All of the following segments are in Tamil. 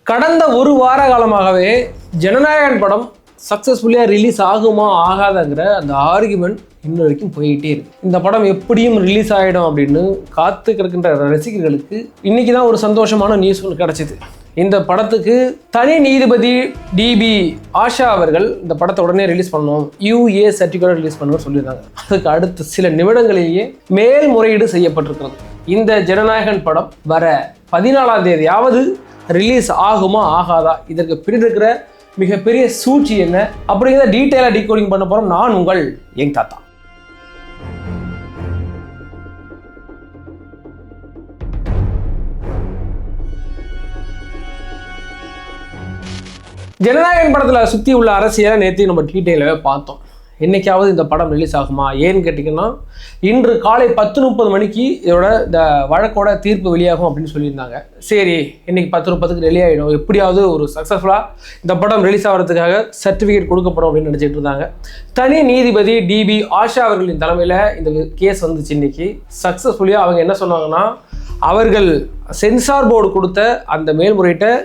கடந்த ஒரு வார காலமாகவே ஜனநாயகன் படம் சக்ஸஸ்ஃபுல்லியாக ரிலீஸ் ஆகுமா ஆகாதங்கிற அந்த ஆர்குமெண்ட் இன்னும் வரைக்கும் போயிட்டே இருக்கு. இந்த படம் எப்படியும் ரிலீஸ் ஆகிடும் அப்படின்னு காத்து கிடக்கின்ற ரசிகர்களுக்கு இன்னைக்கு தான் ஒரு சந்தோஷமான நியூஸ் ஒன்று கிடச்சிது. இந்த படத்துக்கு தனி நீதிபதி டிபி ஆஷா அவர்கள் இந்த படத்தை உடனே ரிலீஸ் பண்ணணும், UA சர்டிஃபிகேட் ரிலீஸ் பண்ணணும்னு சொல்லியிருந்தாங்க. அதுக்கு அடுத்த சில நிமிடங்களிலேயே மேல்முறையீடு செய்யப்பட்டிருக்கிறது. இந்த ஜனநாயகன் படம் வர 14ஆம் தேதியாவது ரிலீஸ் ஆகுமா ஆகாதா, இதற்கு பின்னாடி இருக்கிற மிகப்பெரிய சூழ்ச்சி என்ன அப்படிங்கிறத டீட்டெயிலாக டீகோடிங் பண்ண போகிறோம். நான் உங்கள் யங் தாத்தா. ஜனநாயகன் படத்தில் சுற்றி உள்ள அரசியலை நேற்று நம்ம டீட்டெயிலாகவே பார்த்தோம். என்னைக்காவது இந்த படம் ரிலீஸ் ஆகுமா ஏன்னு கேட்டிங்கன்னா, இன்று காலை 10:30 மணிக்கு இதோட இந்த வழக்கோட தீர்ப்பு வெளியாகும் அப்படின்னு சொல்லியிருந்தாங்க. சரி, இன்னைக்கு 10:30க்கு ரெடி ஆகிடும், எப்படியாவது ஒரு சக்ஸஸ்ஃபுல்லாக இந்த படம் ரிலீஸ் ஆகிறதுக்காக சர்டிஃபிகேட் கொடுக்கப்படும் அப்படின்னு நினச்சிட்டு இருந்தாங்க. தனி நீதிபதி டிபி ஆஷா அவர்களின் தலைமையில் இந்த கேஸ் வந்துச்சு. இன்னைக்கு சக்ஸஸ்ஃபுல்லியாக அவங்க என்ன சொன்னாங்கன்னா, அவர்கள் சென்சார் போர்டு கொடுத்த அந்த மேல்முறையீட்டை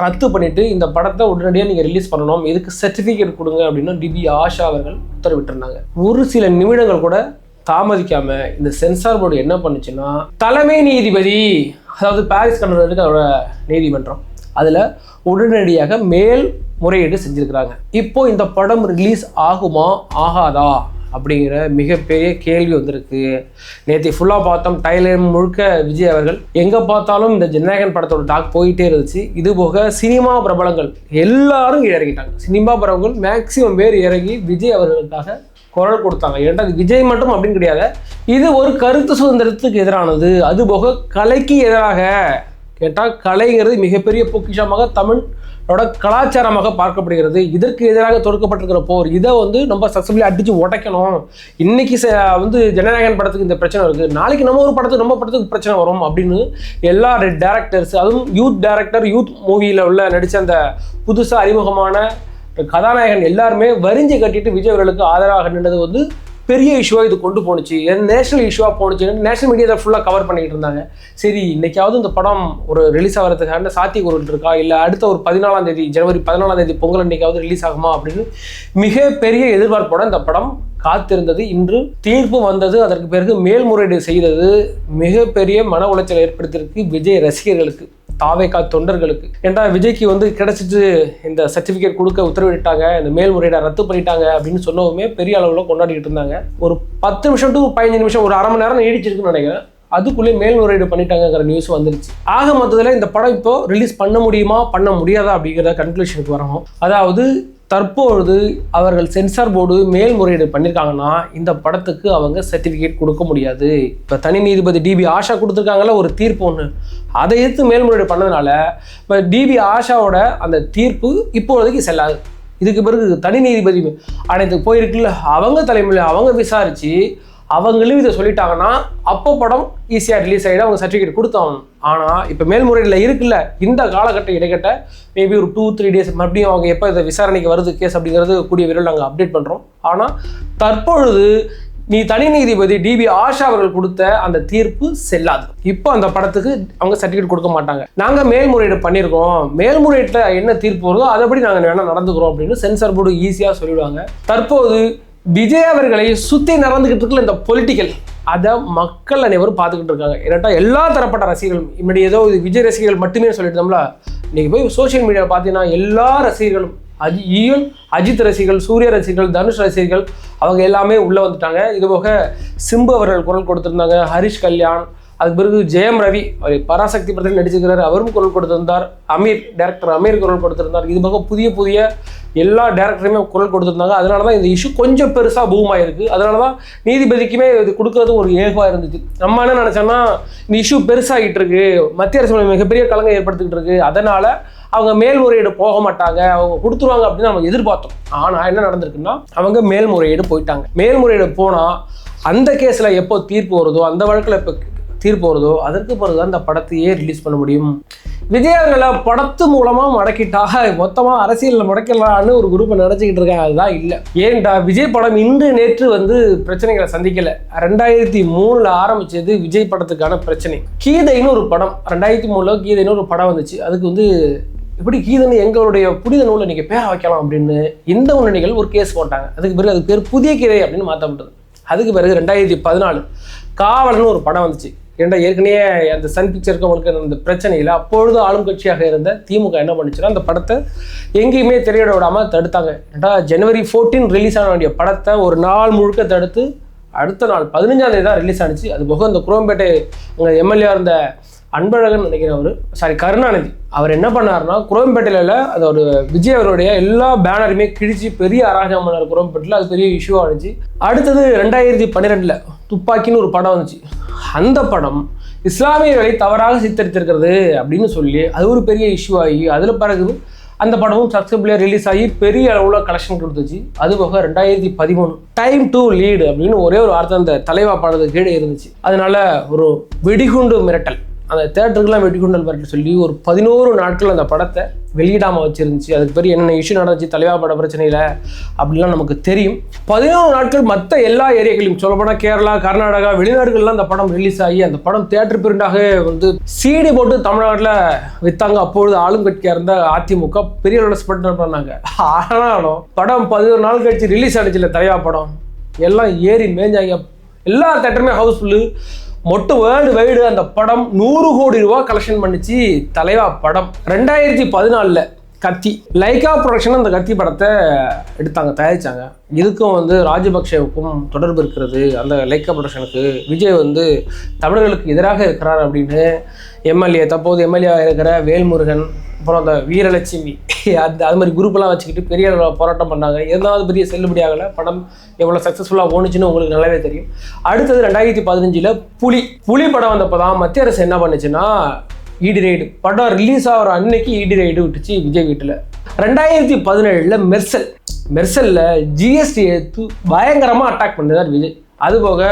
ரத்து பண்ணிட்டு இந்த படத்தை உடனடியாக நீங்கள் ரிலீஸ் பண்ணணும், இதுக்கு சர்டிஃபிகேட் கொடுங்க அப்படின்னு டிபி ஆஷா அவர்கள் உத்தரவிட்டிருந்தாங்க. ஒரு சில நிமிடங்கள் கூட தாமதிக்காம இந்த சென்சார் போர்டு என்ன பண்ணுச்சுன்னா, தலைமை நீதிபதி, அதாவது பாரிஸ் கண்டனத்துக்கு அவரோட நீதிமன்றம், அதில் உடனடியாக மேல் முறையீடு செஞ்சிருக்கிறாங்க. இப்போ இந்த படம் ரிலீஸ் ஆகுமா ஆகாதா அப்படிங்கிற மிகப்பெரிய கேள்வி வந்திருக்கு. நேற்று ஃபுல்லாக பார்த்தோம், டைலர் முழுக்க விஜய் அவர்கள் எங்கே பார்த்தாலும் இந்த ஜனநாயகன் படத்தோட டாக் போயிட்டே இருந்துச்சு. இது போக சினிமா பிரபலங்கள் எல்லாரும் இறங்கிட்டாங்க. சினிமா பிரபலங்கள் மேக்சிமம் பேர் இறங்கி விஜய் அவர்களுக்காக குரல் கொடுத்தாங்க. ஏன்டா இது விஜய் மட்டும் அப்படின்னு கிடையாது, இது ஒரு கருத்து சுதந்திரத்துக்கு எதிரானது, அது போக கலைக்கு எதிராக. கேட்டால் கலைங்கிறது மிகப்பெரிய பொக்கிஷமாக தமிழோட கலாச்சாரமாக பார்க்கப்படுகிறது. இதற்கு எதிராக தொடுக்கப்பட்டிருக்கிற போர், இதை நம்ம சக்ஸஸ்ஃபுல்லி அடித்து உடைக்கணும். இன்னைக்கு ஜனநாயகன் படத்துக்கு இந்த பிரச்சனை இருக்குது, நாளைக்கு நம்ம படத்துக்கு பிரச்சனை வரும் அப்படின்னு எல்லா டேரக்டர்ஸ், அதுவும் யூத் டேரக்டர், யூத் மூவியில் உள்ள நடித்த அந்த புதுசாக அறிமுகமான கதாநாயகன் எல்லாருமே வரிஞ்சு கட்டிட்டு விஜய் அவர்களுக்கு ஆதரவாக நின்றது பெரிய இஷ்யூவாக இது கொண்டு போணுச்சு. நேஷனல் இஷ்யூவாக போணுச்சு. நேஷனல் மீடியாவில் ஃபுல்லாக கவர் பண்ணிக்கிட்டு இருந்தாங்க. சரி, இன்னைக்காவது இந்த படம் ஒரு ரிலீஸ் ஆகிறதுக்கான சாத்தியக்கூறு இருக்கா, இல்லை அடுத்த ஒரு 14ஆம் தேதி ஜனவரி 14ஆம் தேதி பொங்கல் அன்னைக்காவது ரிலீஸ் ஆகுமா அப்படின்னு மிகப்பெரிய எதிர்பார்ப்போட இந்த படம் காத்திருந்தது. இன்று தீர்ப்பு வந்தது. அதற்கு பிறகு மேல்முறையீடு செய்தது மிகப்பெரிய மன உளைச்சல் ஏற்படுத்தியிருக்கு விஜய் ரசிகர்களுக்கு, தாவேகா தொண்டர்களுக்கு. ஏன்டா விஜய்க்கு கிடைச்சிட்டு இந்த சர்டிஃபிகேட் கொடுக்க உத்தரவிட்டாங்க, இந்த மேல்முறையீடை ரத்து பண்ணிட்டாங்க அப்படின்னு சொன்னவுமே பெரிய அளவில் கொண்டாடிட்டு இருந்தாங்க. ஒரு 10 நிமிஷம் டு 15 நிமிஷம், ஒரு அரை மணி நேரம் நீடிச்சிருக்குன்னு நினைக்கிறேன், அதுக்குள்ளே மேல்முறையீடு பண்ணிட்டாங்கிற நியூஸ் வந்துருச்சு. ஆக மொத்தத்தில் இந்த படம் இப்போ ரிலீஸ் பண்ண முடியுமா பண்ண முடியாதா அப்படிங்கிற கன்க்ளூஷனுக்கு வரணும். அதாவது தற்பொழுது அவர்கள் சென்சார் போர்டு மேல்முறையீடு பண்ணியிருக்காங்கன்னா இந்த படத்துக்கு அவங்க சர்டிஃபிகேட் கொடுக்க முடியாது. இப்போ தனி நீதிபதி டிபி ஆஷா கொடுத்துருக்காங்கல்ல ஒரு தீர்ப்பு ஒன்று, அதை எடுத்து மேல்முறையீடு பண்ணதுனால இப்போ டிபி ஆஷாவோட அந்த தீர்ப்பு இப்போதைக்கு செல்லாது. இதுக்கு பிறகு தனி நீதிபதி அனைத்துக்கு போயிருக்குல்ல, அவங்க தலைமையில் அவங்க விசாரித்து அவங்களும் இதை சொல்லிட்டாங்கன்னா அப்போ படம் ஈஸியாக ரிலீஸ் ஆகிடும், அவங்க சர்டிஃபிகேட் கொடுத்தாங்க. ஆனால் இப்போ மேல்முறையில் இருக்குல்ல, இந்த காலகட்டம் இடைக்கட்ட மேபி ஒரு 2-3 டேஸ் மறுபடியும் அவங்க எப்போ இதை விசாரணைக்கு வருது கேஸ் அப்படிங்கிறது கூடிய விரைவில் நாங்கள் அப்டேட் பண்ணுறோம். ஆனால் தற்பொழுது தனி நீதிபதி டிபி ஆஷா அவர்கள் கொடுத்த அந்த தீர்ப்பு செல்லாது. இப்போ அந்த படத்துக்கு அவங்க சர்டிஃபிகேட் கொடுக்க மாட்டாங்க. நாங்கள் மேல்முறையீடு பண்ணியிருக்கோம், மேல்முறையீட்டில் என்ன தீர்ப்பு வருதோ அதைப்படி நாங்கள் வேணால் நடந்துக்கிறோம் அப்படின்னு சென்சார் போர்டு ஈஸியாக சொல்லிடுவாங்க. தற்போது விஜய் அவர்களை சுற்றி நடந்துகிட்டு இருக்குல்ல இந்த பொலிட்டிக்கல், அதை மக்கள் அனைவரும் பார்த்துக்கிட்டு இருக்காங்க. ஏன்னாட்டா எல்லா தரப்பட்ட ரசிகர்களும், இப்படி ஏதோ விஜய் ரசிகர்கள் மட்டுமே சொல்லிட்டோம்ல, இன்னைக்கு போய் சோசியல் மீடியாவில் பார்த்தீங்கன்னா எல்லா ரசிகர்களும், அஜித் ரசிகர்கள், சூர்யா ரசிகர்கள், தனுஷ் ரசிகர்கள், அவங்க எல்லாமே உள்ளே வந்துட்டாங்க. இது போக சிம்பு அவர்கள் குரல் கொடுத்துருந்தாங்க, ஹரிஷ் கல்யாண், அதுக்கு பிறகு ஜெயம் ரவி அவர் பராசக்தி படத்தில் நடிச்சிருக்கிறார், அவரும் குரல் கொடுத்திருந்தார், டேரக்டர் அமீர் குரல் கொடுத்திருந்தார். இது போக புதிய எல்லா டேரக்டருமே குரல் கொடுத்துருந்தாங்க. அதனால தான் இந்த இஷ்யூ கொஞ்சம் பெருசாக பூம் ஆயிருக்கு. அதனால தான் நீதிபதிக்குமே இது கொடுக்கறது ஒரு ஏகவாக இருந்துச்சு. நம்ம என்ன நினச்சோன்னா, இந்த இஷ்யூ பெருசாகிட்டு இருக்கு, மத்திய அரசு மிகப்பெரிய கலங்கம் ஏற்படுத்திக்கிட்டு இருக்கு, அதனால அவங்க மேல்முறையீடு போக மாட்டாங்க, அவங்க கொடுத்துருவாங்க அப்படின்னு நம்ம எதிர்பார்த்தோம். ஆனால் என்ன நடந்திருக்குன்னா, அவங்க மேல்முறையீடு போயிட்டாங்க. மேல்முறையீடு போனால் அந்த கேஸில் எப்போ தீர்ப்பு வருதோ, அந்த வழக்கில் எப்போ தீர்ப்பு வருதோ அதற்கு பிறகுதான் இந்த படத்தையே ரிலீஸ் பண்ண முடியும். விஜய் அவர்களை படத்து மூலமாக முடக்கிட்டாக மொத்தமாக அரசியலில் முடக்கலான்னு ஒரு குரூப்பை நினச்சிக்கிட்டு இருக்காங்க. அதுதான் இல்லை. ஏன்டா விஜய் படம் இன்று நேற்று பிரச்சனைகளை சந்திக்கலை. 2003 ஆரம்பிச்சது விஜய் படத்துக்கான பிரச்சனை. கீதைன்னு ஒரு படம், 2003 கீதைன்னு ஒரு படம் வந்துச்சு. அதுக்கு இப்படி கீதன்னு எங்களுடைய புனித நூலை நீங்கள் பேரை வைக்கலாம் அப்படின்னு இந்த முன்னணிகள் ஒரு கேஸ் போட்டாங்க. அதுக்கு பிறகு அதுக்கு பேர் புதிய கீதை அப்படின்னு மாற்றப்பட்டது. அதுக்கு பிறகு 2014 காவலன்னு ஒரு படம் வந்துச்சு. ஏன்னா ஏற்கனவே அந்த சன் பிக்சருக்கு அவங்களுக்கு அந்த பிரச்சனையில் அப்பொழுது ஆளும் கட்சியாக இருந்த திமுக என்ன பண்ணுச்சுன்னா அந்த படத்தை எங்கேயுமே திரையிட விடாமல் தடுத்தாங்க. ஏன்னா January 14 ரிலீஸ் ஆன வேண்டிய படத்தை ஒரு நாள் முழுக்க தடுத்து அடுத்த நாள் 15ஆம் தேதி தான் ரிலீஸ் ஆனிச்சு. அது போக இந்த குரோம்பேட்டை அங்கே எம்எல்ஏ இருந்த அன்பழகன் நினைக்கிறவர் கருணாநிதி அவர் என்ன பண்ணாருன்னா குரோம்பேட்டையில் அதோட விஜய் அவருடைய எல்லா பேனருமே கிழிச்சு பெரிய அராஜகம் பண்ணார் குரோம்பேட்டையில். அது பெரிய இஷ்யூ ஆனிச்சு. அடுத்தது 2012 துப்பாக்கின்னு ஒரு படம் வந்துச்சு. அந்த படம் இஸ்லாமியர்களை தவறாக சித்தரித்திருக்கிறது அப்படின்னு சொல்லி அது ஒரு பெரிய இஷ்யூ ஆகி அதில் பிறகு அந்த படமும் சக்ஸஸ்ஃபுல்லாக ரிலீஸ் ஆகி பெரிய அளவில் கலெக்ஷன் கொடுத்துச்சு. அது போக 2013 டைம் டு லீடு அப்படின்னு ஒரே ஒரு வார்த்தை அந்த தலைவா படத்துக்கு கீழே இருந்துச்சு. அதனால ஒரு வெடிகுண்டு மிரட்டல், அந்த தேட்டருக்குலாம் வெடிகுண்டல் மிரட்டல் சொல்லி ஒரு 11 நாட்கள் அந்த படத்தை வெளியிடாமல் வச்சிருந்துச்சு. அதுக்கு பெரிய என்னென்ன இஷ்யூ நடந்துச்சு தலைவா பட பிரச்சனையில் அப்படிலாம் நமக்கு தெரியும். 11 நாட்கள் மற்ற எல்லா ஏரியாக்களையும் சொல்லப்போனால் கேரளா, கர்நாடகா, வெளிநாடுகள்லாம் அந்த படம் ரிலீஸ் ஆகி அந்த படம் தியேட்டர் பிரிண்டாக வந்து CD போட்டு தமிழ்நாட்டில் விற்றாங்க. அப்பொழுது ஆளும் கட்சியாக இருந்த அதிமுக பெரிய அளவில் ஸ்பெண்ட் பண்ணாங்க. ஆனாலும் படம் 11 நாள் கழிச்சு ரிலீஸ் ஆனிச்சுல தலைவா படம், எல்லாம் ஏறி மேஞ்சாங்க. எல்லா தேட்டருமே ஹவுஸ்ஃபுல்லு. மொட்டு வேர்ல்டு வைடு அந்த படம் 100 கோடி ரூபா கலெக்ஷன் பண்ணிச்சு தலைவா படம். 2014 கத்தி லைகா ப்ரொடக்ஷன் அந்த கத்தி படத்தை எடுத்தாங்க, தயாரித்தாங்க. இதுக்கும் வந்து ராஜபக்சேவுக்கும் தொடர்பு இருக்கிறது. அந்த லைகா ப்ரொடக்ஷனுக்கு விஜய் வந்து தமிழர்களுக்கு எதிராக இருக்கிறார் அப்படின்னு தற்போது எம்எல்ஏ இருக்கிற வேல்முருகன், அப்புறம் அந்த வீரலட்சுமி அது மாதிரி குரூப்பெல்லாம் வச்சுக்கிட்டு பெரிய போராட்டம் பண்ணாங்க. எதாவது பெரிய செல்லுபடி ஆகலை. படம் எவ்வளோ சக்ஸஸ்ஃபுல்லாக ஓணுச்சுன்னு உங்களுக்கு நல்லாவே தெரியும். அடுத்தது 2015 புலி படம் வந்தப்போ தான் மத்திய அரசு என்ன பண்ணுச்சுன்னா ஈடி ரைடு, படம் ரிலீஸ் ஆகிற அன்னைக்கு ஈடி ரைடு விட்டுச்சு விஜய் வீட்டில். 2017 மெர்சலில் GST எடுத்து பயங்கரமாக அட்டாக் பண்ணுறார் விஜய். அதுபோக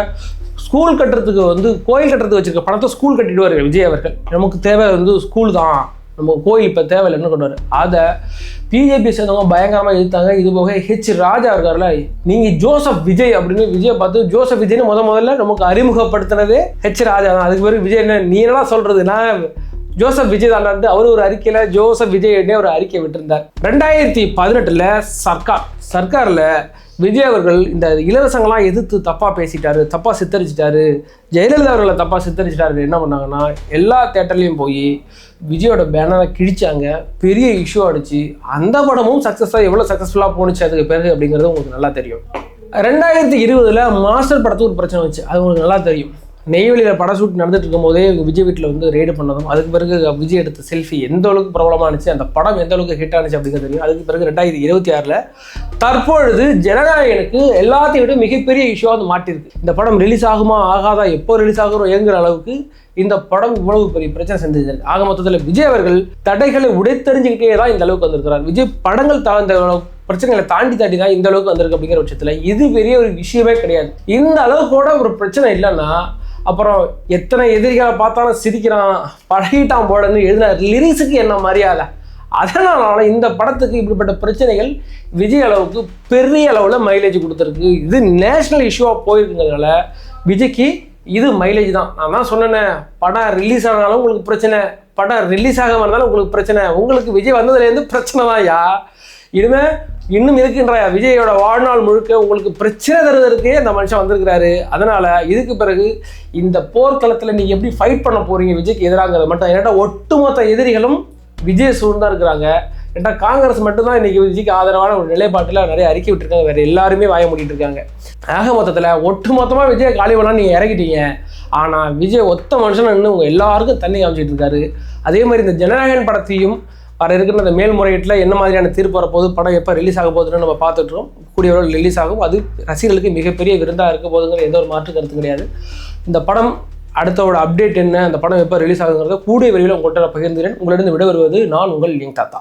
ஸ்கூல் கட்டுறதுக்கு வந்து கோயில் கட்டுறதுக்கு வச்சிருக்க பணத்தை ஸ்கூல் கட்டிடுவார் விஜய் அவர்கள். நமக்கு தேவை வந்து ஸ்கூல் தான், நம்ம கோயில் இப்போ தேவையில்லைன்னு கொண்டாரு. அதை பிஜேபி சேர்ந்தவங்க பயங்கரமாக எழுத்தாங்க. இது போக ராஜா இருக்கார்ல, நீங்கள் ஜோசப் விஜய் அப்படின்னு விஜய் பார்த்து ஜோசப் விஜய்னு முதல்ல நமக்கு அறிமுகப்படுத்தினதே ராஜா தான். அதுக்கு பிறகு விஜய் என்ன நீ என்னடா சொல்கிறது, நான் ஜோசப் விஜய் தாண்டாண்டு அவர் ஒரு அறிக்கையில் ஜோசப் விஜய் ஒரு அறிக்கை விட்டிருந்தார். 2018 சர்க்காரில் விஜய் அவர்கள் இந்த இலவசங்கள்லாம் எதிர்த்து தப்பாக பேசிட்டாரு, தப்பாக சித்தரிச்சிட்டாரு, ஜெயலலிதா அவர்களை தப்பாக சித்தரிச்சிட்டாரு. என்ன பண்ணாங்கன்னா எல்லா தேட்டர்லையும் போய் விஜயோட பேனரை கிழிச்சாங்க, பெரிய இஷ்யூ ஆடிச்சு. அந்த படமும் சக்ஸஸாக எவ்வளோ சக்ஸஸ்ஃபுல்லாக போணுச்சு அதுக்கு பிறகு அப்படிங்கிறது உங்களுக்கு நல்லா தெரியும். 2020 மாஸ்டர் படத்துக்கு ஒரு பிரச்சனை வச்சு, அது உங்களுக்கு நல்லா தெரியும். நெய்வேலியில் படம் ஷூட் நடந்துட்டு இருக்கும் போதே விஜய் வீட்டில் வந்து ரெய்டு பண்ணதும், அதுக்கு பிறகு விஜய் எடுத்த செல்ஃபி எந்த அளவுக்கு பிரபலமானுச்சு, அந்த படம் எந்த அளவுக்கு ஹிட் ஆனிச்சு அப்படிங்கிறது தெரியும். அதுக்கு பிறகு 2026 தற்பொழுது ஜனநாயகனுக்கு எல்லாத்தையும் விட மிகப்பெரிய இஷ்யூவாக வந்து மாட்டிருக்கு. இந்த படம் ரிலீஸ் ஆகுமா ஆகாதா, எப்போ ரிலீஸ் ஆகிறோம் ஏங்குற அளவுக்கு இந்த படம் இவ்வளவு பெரிய பிரச்சனை செஞ்சது. ஆக மொத்தத்தில் விஜய் அவர்கள் தடைகளை உடைத்தறிஞ்சுக்கிட்டே தான் இந்த அளவுக்கு வந்திருக்கிறார். விஜய் படங்கள் இந்த பிரச்சனைகளை தாண்டி தான் இந்த அளவுக்கு வந்திருக்கு. அப்படிங்கிற பட்சத்தில் இது பெரிய ஒரு விஷயமே கிடையாது. இந்த அளவுக்கு கூட ஒரு பிரச்சனை இல்லைன்னா அப்புறம் எத்தனை எதிரிகளை பார்த்தாலும் சிரிக்கிறான், பழகிட்டான் போடன்னு எழுதின லிரிக்ஸுக்கு என்ன மரியாதை. அதனால இந்த படத்துக்கு இப்படிப்பட்ட பிரச்சனைகள் விஜய் அளவுக்கு பெரிய அளவில் மைலேஜ் கொடுத்துருக்கு. இது நேஷனல் இஷ்யூவாக போயிருக்குங்கிறதுனால விஜய்க்கு இது மைலேஜ் தான். நான் தான் சொன்னேன், படம் ரிலீஸ் ஆனாலும் உங்களுக்கு பிரச்சனை, படம் ரிலீஸ் ஆக வந்தாலும் உங்களுக்கு பிரச்சனை. உங்களுக்கு விஜய் வந்ததுலேருந்து பிரச்சனை தான் யா. இன்னும் இருக்கின்றாயா விஜயோட வாழ்நாள் முழுக்க உங்களுக்கு பிரச்சனை தருவதற்கே அந்த மனுஷன் வந்திருக்கிறாரு. அதனால இதுக்கு பிறகு இந்த போர்க்களத்தில் நீங்கள் எப்படி ஃபைட் பண்ண போறீங்க விஜய்க்கு எதிராங்கிறது மட்டும். ஏன்னா ஒட்டுமொத்த எதிரிகளும் விஜய் சூழ்ந்தா இருக்கிறாங்க. ஏன்னா காங்கிரஸ் மட்டும்தான் இன்னைக்கு விஜய்க்கு ஆதரவான ஒரு நிலைப்பாட்டில் நிறைய அறிக்கை விட்டுருக்காங்க, வேற எல்லாருமே வாய மூடிட்டு இருக்காங்க. ஆக மொத்தத்தில் ஒட்டுமொத்தமாக விஜய் காலி பண்ணா நீங்கள் இறக்கிட்டீங்க. ஆனால் விஜய் ஒத்த மனுஷன் இன்னும் உங்கள் எல்லாருக்கும் தண்ணி காமிச்சிட்டு இருக்காரு. அதே மாதிரி இந்த ஜனநாயகன் படத்தையும் வர இருக்கிற அந்த மேல்முறையீட்டில் என்ன மாதிரியான தீர்ப்பு வரப்போகுது, படம் எப்போ ரிலீஸ் ஆக போகுதுன்னு நம்ம பார்த்துட்றோம். கூடிய விரைவில் ரிலீஸ் ஆகும். அது ரசிகர்களுக்கு மிகப்பெரிய விருந்தாக இருக்க போகுதுங்கிற எந்த ஒரு மாற்று கருத்து கிடையாது. இந்த படம் அடுத்தோட அப்டேட் என்ன, அந்த படம் எப்போ ரிலீஸ் ஆகுங்கிறத கூடிய விரைவில் உங்கள்கிட்ட பகிர்ந்துகிறேன். உங்களிடம் விட வருவது நான் உங்கள் லிங்க் தாத்தா.